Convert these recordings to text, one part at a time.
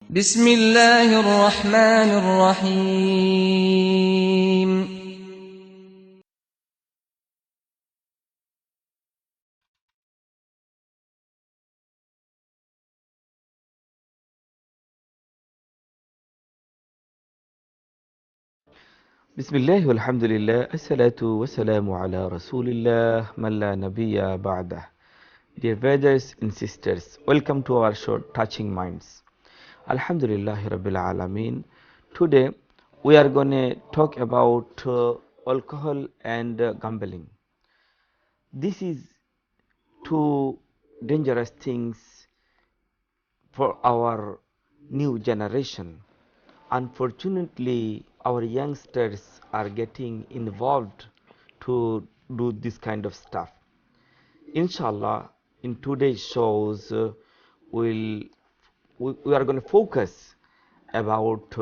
بسم الله الرحمن الرحيم Bismillah walhamdulillah assalatu wassalamu ala rasulillah man la nabiyya ba'dah. Dear brothers and sisters, welcome to our show Touching Minds. Alhamdulillah Rabbil Alameen. Today we are going to talk about alcohol and gambling. This is two dangerous things for our new generation. Unfortunately, our youngsters are getting involved to do this kind of stuff. Inshallah, in today's shows, we are going to focus about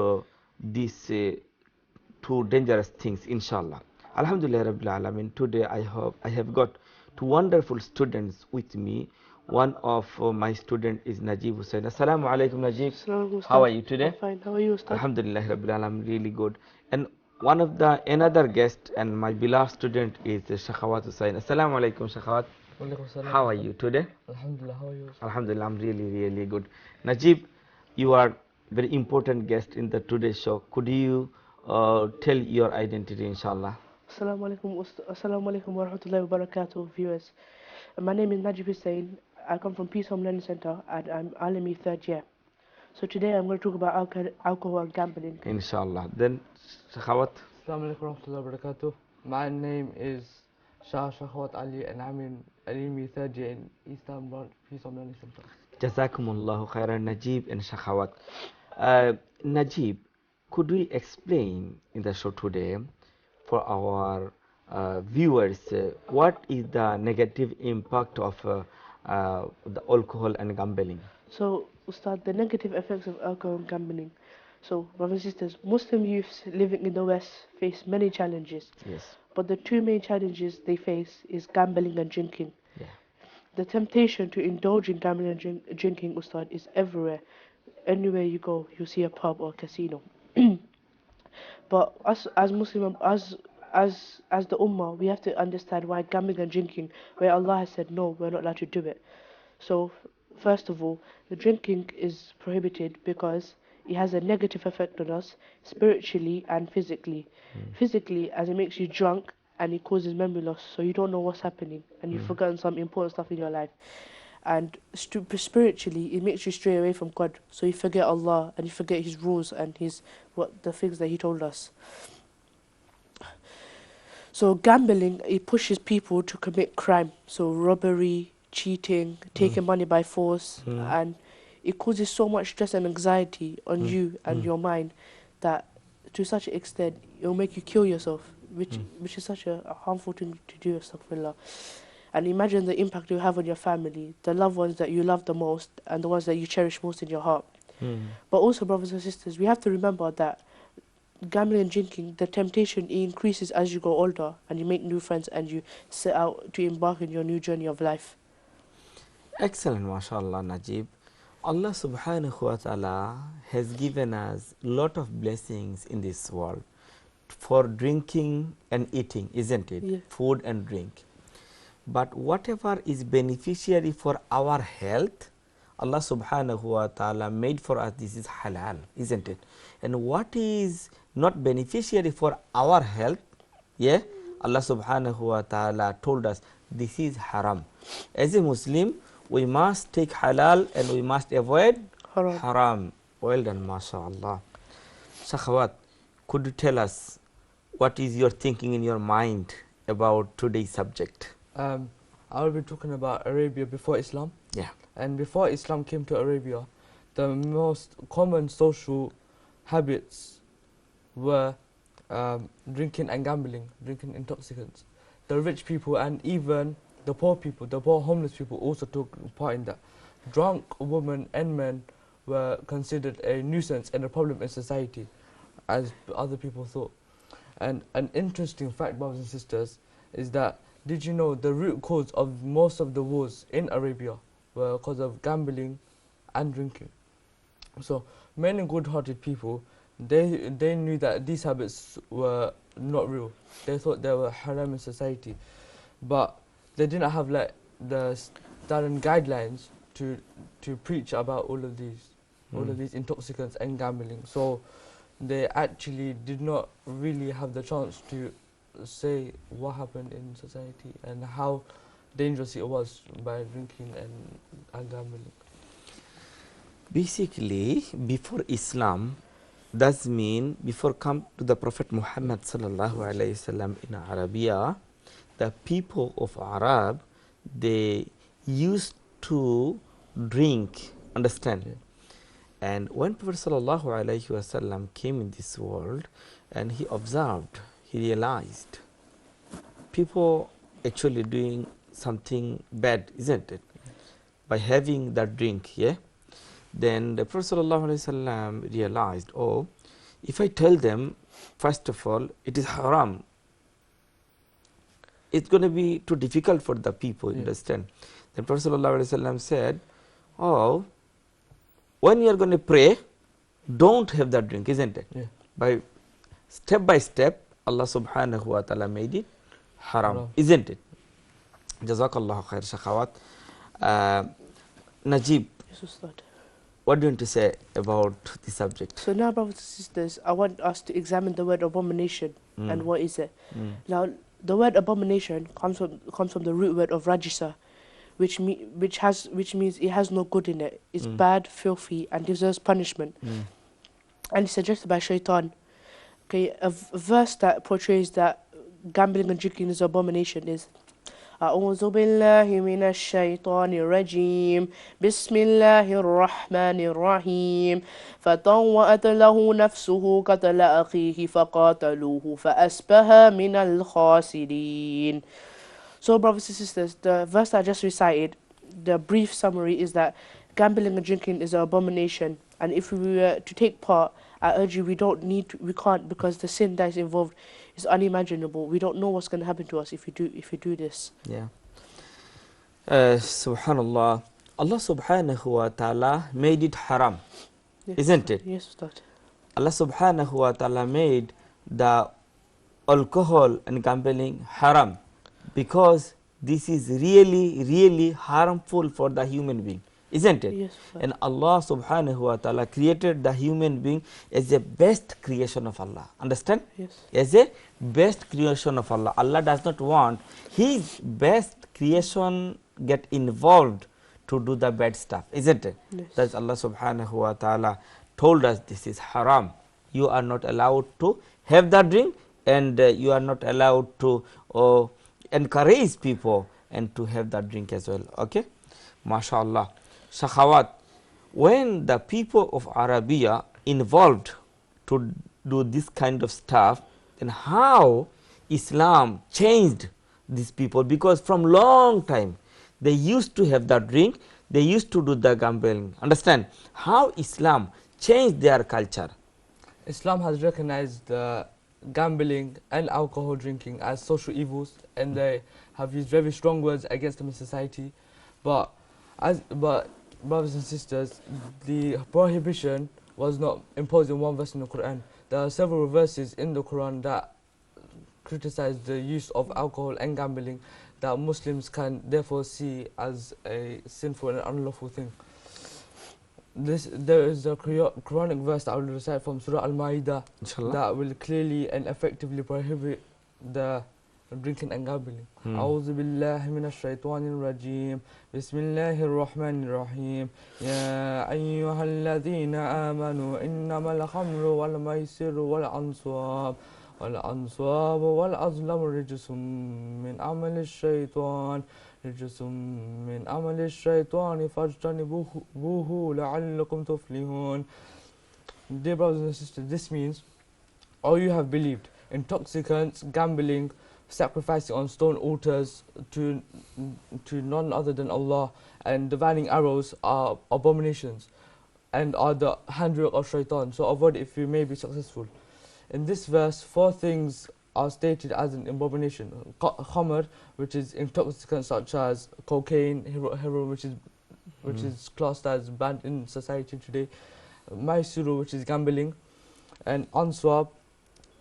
these two dangerous things, inshallah. Alhamdulillah Rabbil Alameen. Today I have got two wonderful students with me. One of my student is Najib Hussain. Assalamu alaikum Najib. How are you today? I'm fine. How are you, Ustad? Alhamdulillah Rabbil Alameen, really good. And one of the another guest and my beloved student is Shakhawat Hussain. Assalamu alaikum Shakhawat. How are you today? Alhamdulillah, how are you? Alhamdulillah, I'm really good. Najib, you are very important guest in the today's show. Could you tell your identity, inshallah? Assalamu alaikum wa rahmatullahi wa barakatuh, viewers. My name is Najib Hussain. I come from Peace Home Learning Center and I'm Alimi third year. So today I'm going to talk about alcohol and gambling. Inshallah. Then, Shakhawat. Assalamu alaikum warahmatullahi wabarakatuh. My name is Shakhawat Ali and I'm in Alimi third year in Eastern Branch Peace Home Learning Center. Jazakumullahu khairan, Najib and Shakhawat. Najib, could we explain in the show today for our viewers what is the negative impact of the alcohol and gambling? So, Ustad, the negative effects of alcohol and gambling. So, brothers and sisters, Muslim youths living in the West face many challenges. Yes. But the two main challenges they face is gambling and drinking. Yeah. The temptation to indulge in gambling and drinking, Ustad, is everywhere. Anywhere you go, you see a pub or casino. But us as Muslim, as the Ummah, we have to understand why gambling and drinking, where Allah has said no, we're not allowed to do it. So, first of all, the drinking is prohibited because it has a negative effect on us spiritually and physically. Physically, as it makes you drunk and it causes memory loss, so you don't know what's happening and you've forgotten some important stuff in your life. And spiritually, it makes you stray away from God, so you forget Allah and you forget His rules and the things that He told us. So gambling, it pushes people to commit crime, so robbery, cheating, taking money by force, and it causes so much stress and anxiety on you and your mind that to such an extent it will make you kill yourself, which is such a harmful thing to do, astaghfirullah. And imagine the impact you have on your family, the loved ones that you love the most and the ones that you cherish most in your heart. But also, brothers and sisters, we have to remember that gambling and drinking, the temptation increases as you grow older and you make new friends and you set out to embark on your new journey of life. Excellent, mashallah, Najib. Allah subhanahu wa ta'ala has given us a lot of blessings in this world for drinking and eating, isn't it? Yeah. Food and drink. But whatever is beneficiary for our health, Allah subhanahu wa ta'ala made for us, this is halal, isn't it? And what is not beneficiary for our health, yeah, Allah subhanahu wa ta'ala told us this is haram. As a Muslim, we must take halal and we must avoid haram. Well done, mashallah. Shakhawat, could you tell us what is your thinking in your mind about today's subject? I will be talking about Arabia before Islam. Yeah. And before Islam came to Arabia, the most common social habits were drinking and gambling, drinking intoxicants. The rich people and even the poor people, the poor homeless people also took part in that. Drunk women and men were considered a nuisance and a problem in society, as other people thought. And an interesting fact, brothers and sisters, is that did you know the root cause of most of the wars in Arabia were because of gambling and drinking? So many good-hearted people, they knew that these habits were not real. They thought they were haram in society, but they didn't have like the standard guidelines to preach about all of these intoxicants and gambling. So they actually did not really have the chance to say what happened in society and how dangerous it was by drinking and gambling. Basically, before Islam, does mean before come to the Prophet Muhammad sallallahu alaihi wasallam in Arabia, the people of Arab, they used to drink, understand? Yeah. And when Prophet sallallahu alaihi wasallam came in this world and he observed, he realized people actually doing something bad, isn't it? By having that drink, yeah? Then the Prophet sallallahu alaihi wasallam realized, oh, if I tell them, first of all, it is haram, it's going to be too difficult for the people, understand? Then Prophet sallallahu alaihi wasallam said, oh, when you are going to pray, don't have that drink, isn't it? Yeah. By step, Allah subhanahu wa ta'ala made it haram, isn't it? Jazakallahu khair, Shakhawat. Najib, Yes, Ustad. what do you want to say about the subject? So now, brothers and sisters, I want us to examine the word abomination and what is it. Now, the word abomination comes from the root word of rajisa, which means it has no good in it. It's bad, filthy, and deserves punishment. And it's suggested by shaitan. Okay, a verse that portrays that gambling and drinking is abomination is أعوذ بالله من الشيطان الرجيم بسم الله الرحمن الرحيم فطوأت له نفسه قتل أخيه فقاتلوه فأصبح من الخاسرين. So, brothers and sisters, the verse I just recited, the brief summary is that gambling and drinking is an abomination, and if we were to take part, I urge you, we can't, because the sin that is involved is unimaginable. We don't know what's going to happen to us if we do this. Yeah. Subhanallah, Allah subhanahu wa ta'ala made it haram, Yes, isn't it? Yes, Ustad. Allah subhanahu wa ta'ala made the alcohol and gambling haram because this is really harmful for the human being, isn't it? Yes, Ustad. And Allah subhanahu wa ta'ala created the human being as the best creation of Allah, understand? Yes. As a best creation of Allah. Allah does not want his best creation get involved to do the bad stuff, isn't it? Yes. That's Allah subhanahu wa ta'ala told us this is haram. You are not allowed to have that drink, and you are not allowed to encourage people and to have that drink as well. Okay, mashallah. Shakhawat, when the people of Arabia involved to do this kind of stuff, then how Islam changed these people, because from long time they used to have that drink, they used to do the gambling, understand? How Islam changed their culture? Islam has recognized gambling and alcohol drinking as social evils, and they have used very strong words against them in society. But brothers and sisters, the prohibition was not imposed in one verse in the Quran. There are several verses in the Quran that criticize the use of alcohol and gambling, that Muslims can therefore see as a sinful and unlawful thing. There is a Quranic verse that I will recite from Surah Al-Ma'idah that will clearly and effectively prohibit the drinking and gambling. أعوذ بالله من الشيطان الرجيم بسم الله الرحمن الرحيم يا أيها الذين آمنوا إنما الخمر والميسر والأنصاب والأزلام رجس من عمل الشيطان فاجتنبوه لعلكم تفلحون. Dear brothers and sisters, this means all you have believed, intoxicants, gambling, sacrificing on stone altars to none other than Allah, and divining arrows are abominations and are the handwork of shaitan, so avoid it if you may be successful. In this verse, 4 things are stated as an abomination. Khamr, which is intoxicants such as cocaine, heroin, which is classed as banned in society today, Maisuru, which is gambling, and Answab,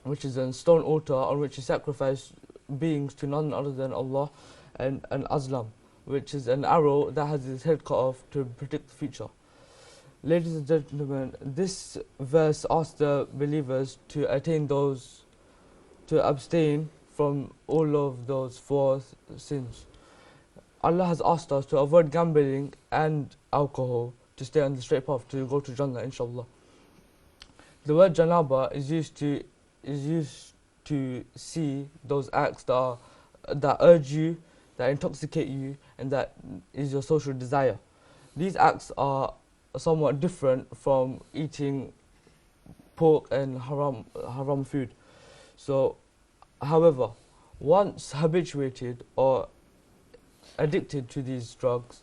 which is a stone altar on which you sacrifice beings to none other than Allah, and an Azlam, which is an arrow that has its head cut off to predict the future. Ladies and gentlemen, this verse asks the believers to attain those, to abstain from all of those four sins. Allah has asked us to avoid gambling and alcohol to stay on the straight path to go to Jannah, inshallah. The word janaba is used to see those acts that urge you, that intoxicate you, and that is your social desire. These acts are somewhat different from eating pork and haram food. So, however, once habituated or addicted to these drugs,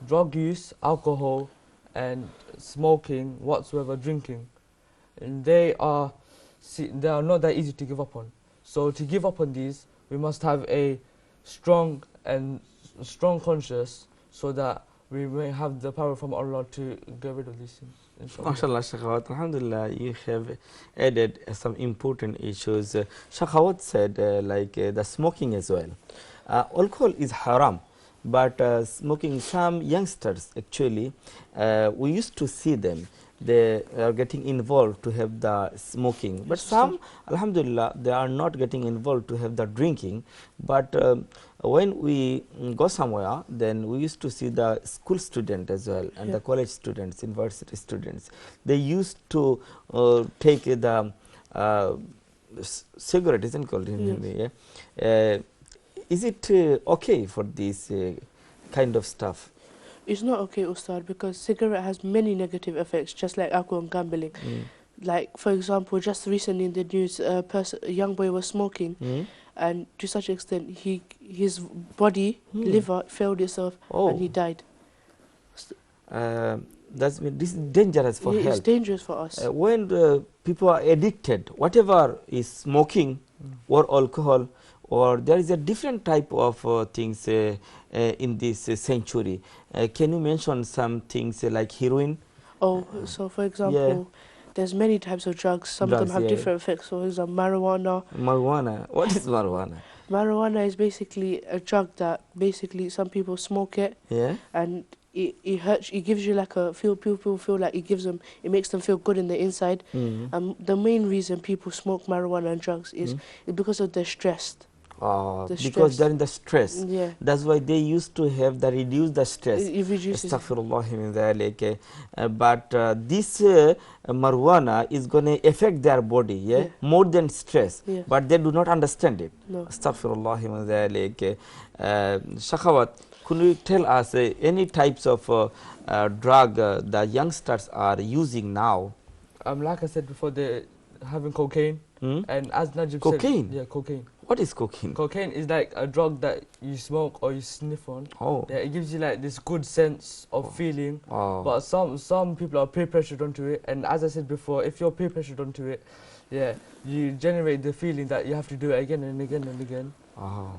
drug use, alcohol, and smoking, whatsoever, drinking, and they are not that easy to give up on. So to give up on these, we must have a strong conscience, so that we may have the power from Allah to get rid of these things. MashaAllah, Shakhawat. Alhamdulillah, you have added some important issues. Shakhawat said the smoking as well. Alcohol is haram, but smoking, some youngsters actually, we used to see them, they are getting involved to have the smoking, but some, alhamdulillah, they are not getting involved to have the drinking. But when we go somewhere, then we used to see the school student as well, and the college students, university students, they used to take the cigarette, isn't it called in Hindi? Is it okay for this kind of stuff? It's not okay, Ustad, because cigarette has many negative effects, just like alcohol and gambling. Like, for example, just recently in the news, a young boy was smoking, and to such an extent, his body, liver, failed itself, and he died. This is dangerous for health. It's dangerous for us. When people are addicted, whatever is smoking or alcohol, or there is a different type of things in this century. Can you mention some things like heroin? Oh, so for example, there's many types of drugs. Some of them have different effects. So for example, marijuana. Marijuana. What is marijuana? Marijuana is basically a drug that basically some people smoke it. And it hurts. It gives you like a people feel like it makes them feel good in the inside. The main reason people smoke marijuana and drugs is because of their stress. Because they're in the stress. That's why they used to have the reduce the stress. It reduces. But this marijuana is going to affect their body, more than stress. But they do not understand it. Astaghfirullah. Shakhawat, could you tell us any types of drug the youngsters are using now? Like I said before, they're having cocaine. And as Najib said, cocaine. What is cocaine? Cocaine is like a drug that you smoke or you sniff on. It gives you like this good sense of feeling. But some people are peer pressured onto it, and as I said before, if you're peer pressured onto it, you generate the feeling that you have to do it again and again and again,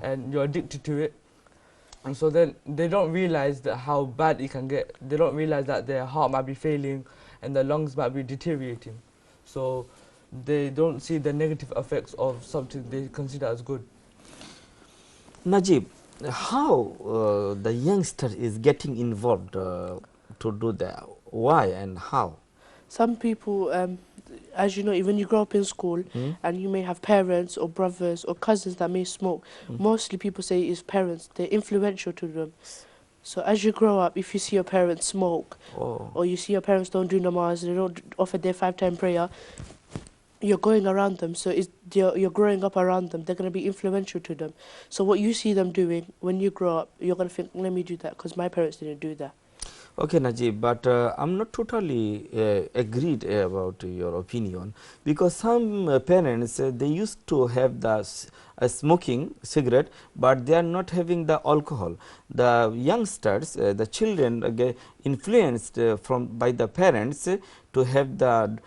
and you're addicted to it. And so then they don't realize that how bad it can get. They don't realize that their heart might be failing and their lungs might be deteriorating. So they don't see the negative effects of something they consider as good. Najib, how the youngster is getting involved to do that? Why and how? Some people, as you know, when you grow up in school and you may have parents or brothers or cousins that may smoke, mostly people say it's parents. They're influential to them. So as you grow up, if you see your parents smoke or you see your parents don't do namaz, they don't offer their 5-time prayer, you're going around them, so you're growing up around them. They're going to be influential to them. So what you see them doing, when you grow up, you're going to think, let me do that, because my parents didn't do that. Okay, Najib, but I'm not totally agreed about your opinion, because some parents, they used to have the smoking cigarette, but they are not having the alcohol. The youngsters, the children get influenced by the parents to have the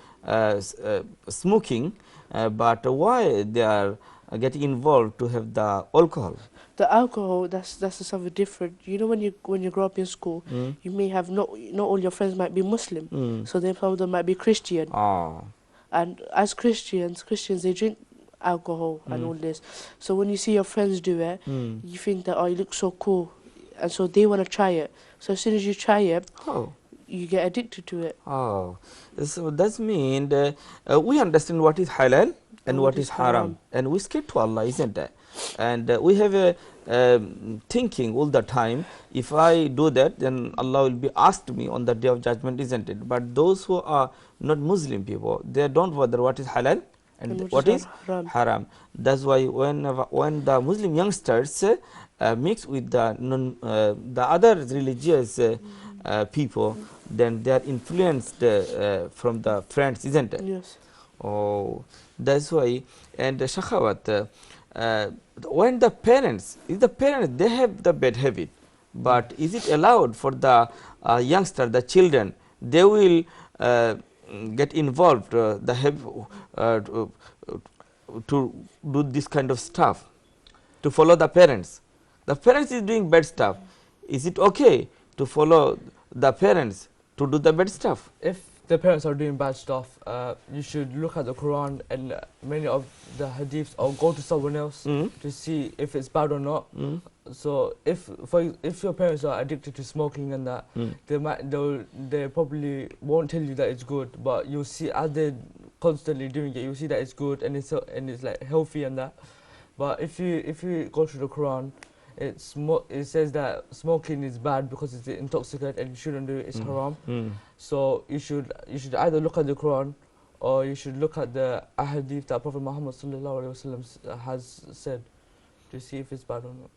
smoking, but why they are getting involved to have the alcohol? The alcohol, that's something different. You know, when you grow up in school, Mm. you may have not all your friends might be Muslim, Mm. so then some of them might be Christian. Oh. And as Christians they drink alcohol and all this. So when you see your friends do it, you think that, oh, you look so cool, and so they want to try it. So as soon as you try it, Oh. you get addicted to it. Oh. So that means we understand what is halal and what is haram, and we skip to Allah, isn't it? And we have a thinking all the time, if I do that, then Allah will be asked me on the day of judgment, isn't it? But those who are not Muslim people, they don't bother what is halal and what is haram. That's why when the Muslim youngsters mix with the other religious people, then they are influenced from the friends, isn't it? Yes. Oh, that's why. And Shakhawat, when the parents, they have the bad habit, but is it allowed for the youngster, the children, they will get involved, to do this kind of stuff, to follow the parents? The parents is doing bad stuff. Is it okay to follow the parents to do the bad stuff? If the parents are doing bad stuff, you should look at the Quran and many of the hadiths, or go to someone else to see if it's bad or not. So if your parents are addicted to smoking and that, they probably won't tell you that it's good, but you'll see as they're constantly doing it, you'll see that it's good and it's like healthy and that. But if you go to the Quran, it says that smoking is bad because it's an intoxicant and you shouldn't do it, it's haram. So you should either look at the Quran or you should look at the ahadith that Prophet Muhammad has said to see if it's bad or not.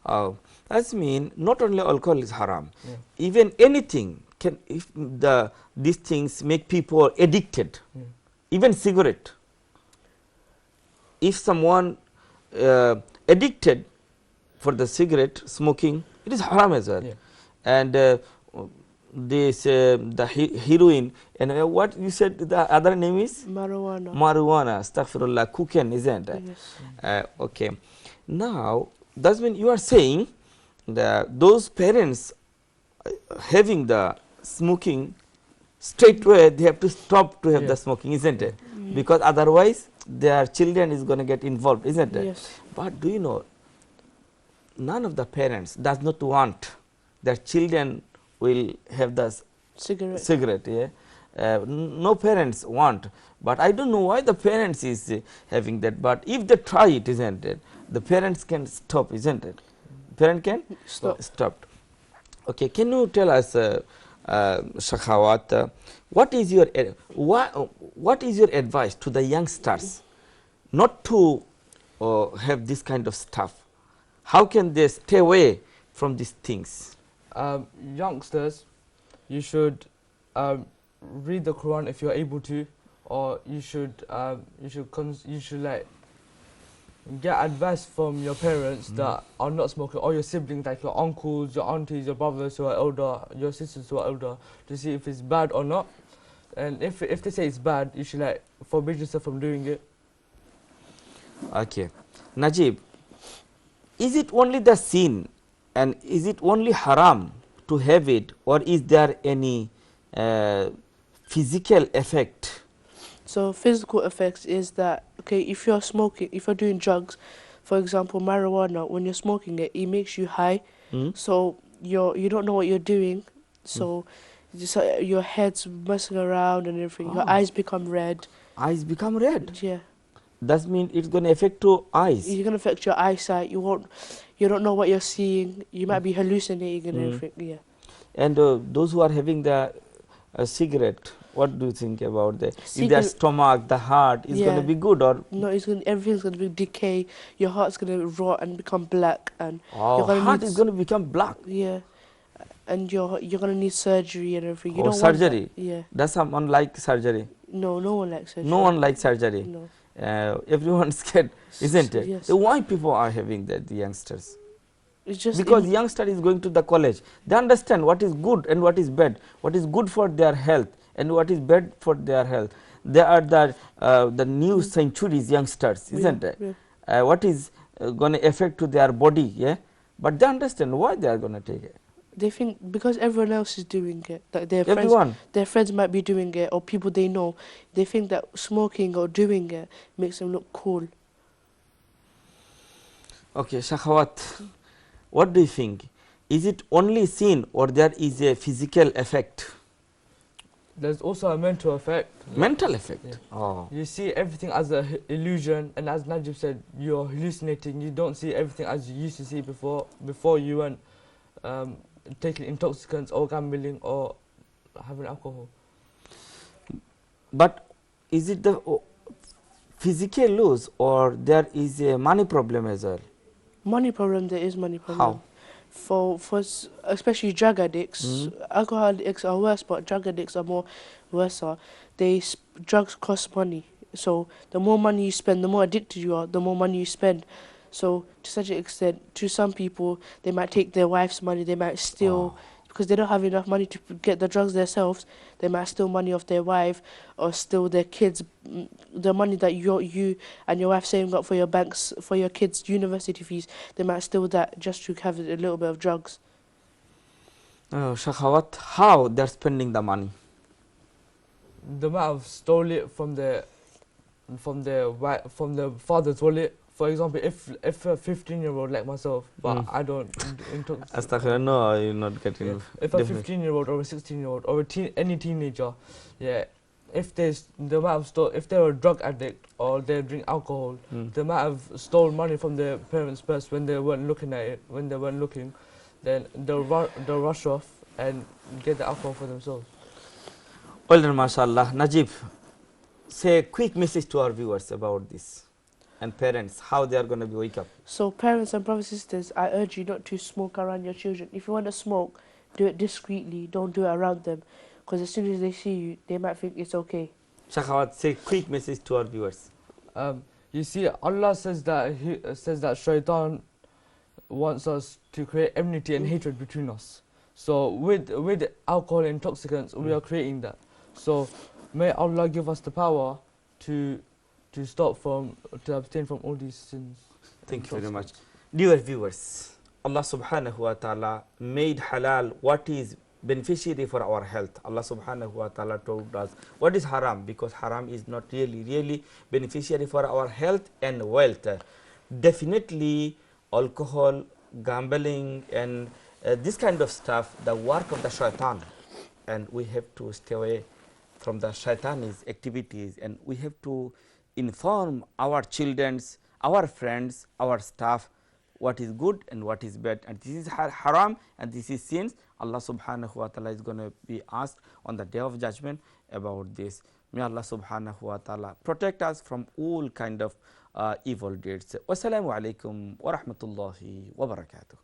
Oh, that means not only alcohol is haram, Yeah. even anything can, if these things make people addicted, even cigarette. If someone addicted for the cigarette smoking, it is haram as well. Yeah. And this the heroin, and what you said the other name is? Marijuana, astaghfirullah, cocaine, isn't it? Yes. Okay. Now, that means you are saying that those parents having the smoking, straight away they have to stop to have the smoking, isn't it? Because otherwise their children is going to get involved, isn't it? Yes. But do you know, none of the parents does not want their children will have the cigarette. Yeah. No parents want, but I don't know why the parents is having that. But if they try it, isn't it? The parents can stop, isn't it? Parent can stop. Okay, can you tell us, Shakhawat, what is your advice to the youngsters not to have this kind of stuff? How can they stay away from these things? Youngsters, you should read the Quran if you're able to, or you should like get advice from your parents that are not smoking, or your siblings, like your uncles, your aunties, your brothers who are older, your sisters who are older, to see if it's bad or not. And if they say it's bad, you should like forbid yourself from doing it. Okay, Najib, is it only the sin and is it only haram to have it, or is there any physical effect? So physical effects is that, okay, if you're smoking, if you're doing drugs, for example marijuana, when you're smoking it, it makes you high. So you don't know what you're doing, so just, your head's messing around and everything. Your eyes become red. Eyes become red? Yeah. That means it's going to affect your eyes. It's going to affect your eyesight. You don't know what you're seeing. You might be hallucinating and everything. Yeah. And those who are having the cigarette, what do you think about that? If their stomach, the heart is going to be good, or no? Everything's going to be decay. Your heart's going to rot and become black, and your heart is going to become black. Yeah, and you're going to need surgery and everything. You don't surgery. Want that. Yeah. Does someone like surgery? No, no one likes surgery. No one likes surgery. No. Everyone's scared, isn't it? Yes. So why people are having that, the youngsters? It's just because youngster is going to the college. They understand what is good and what is bad, what is good for their health and what is bad for their health. They are the new centuries youngsters, isn't it? what is going to affect to their body, yeah, but they understand why they are going to take it. They think because everyone else is doing it, that Everyone. their friends might be doing it, or people they know, they think that smoking or doing it makes them look cool. Okay, Shakhawat, what do you think? Is it only sin or there is a physical effect? There's also a mental effect. Mental effect? Yeah. Oh. You see everything as an illusion, and as Najib said, you're hallucinating. You don't see everything as you used to see before you went taking intoxicants or gambling or having alcohol. But is it the physical loss or there is a money problem as well? Money problem, there is money problem. How? For especially drug addicts, alcohol addicts are worse, but drug addicts are more worse. Drugs cost money, so the more money you spend, the more addicted you are, the more money you spend. So to such an extent, to some people, they might take their wife's money, they might steal, because they don't have enough money to get the drugs themselves. They might steal money off their wife or steal their kids, the money that you and your wife saving up for your banks, for your kids' university fees. They might steal that just to have a little bit of drugs. Shakhawat, how they're spending the money? They might have stole it from the father's wallet. For example, if a 15-year-old like myself, but I don't Astaghfirullah, no, you're not getting. Yeah. If a 15-year-old or a 16-year-old or any teenager, yeah, if they're a drug addict or they drink alcohol, they might have stolen money from their parents' purse when they weren't looking at it, then they'll rush off and get the alcohol for themselves. Well then, mashallah. Najib, say a quick message to our viewers about this. And parents, how they are going to be wake up. So parents and brothers and sisters, I urge you not to smoke around your children. If you want to smoke, do it discreetly, don't do it around them, because as soon as they see you, they might think it's okay. Shakhawat, say a quick message to our viewers. You see, Allah says that Shaitan wants us to create enmity and hatred between us. So with alcohol and intoxicants, we are creating that. So may Allah give us the power to abstain from all these sins. Thank you very much. Dear viewers, Allah subhanahu wa ta'ala made halal what is beneficiary for our health. Allah subhanahu wa ta'ala told us what is haram, because haram is not really beneficiary for our health and wealth. Definitely alcohol, gambling and this kind of stuff, the work of the shaitan, and we have to stay away from the shaitan's activities, and we have to inform our children, our friends, our staff what is good and what is bad, and this is haram and this is sins. Allah subhanahu wa ta'ala is going to be asked on the day of judgment about this. May Allah subhanahu wa ta'ala protect us from all kind of evil deeds. Wassalamu alaikum wa rahmatullahi wa barakatuh.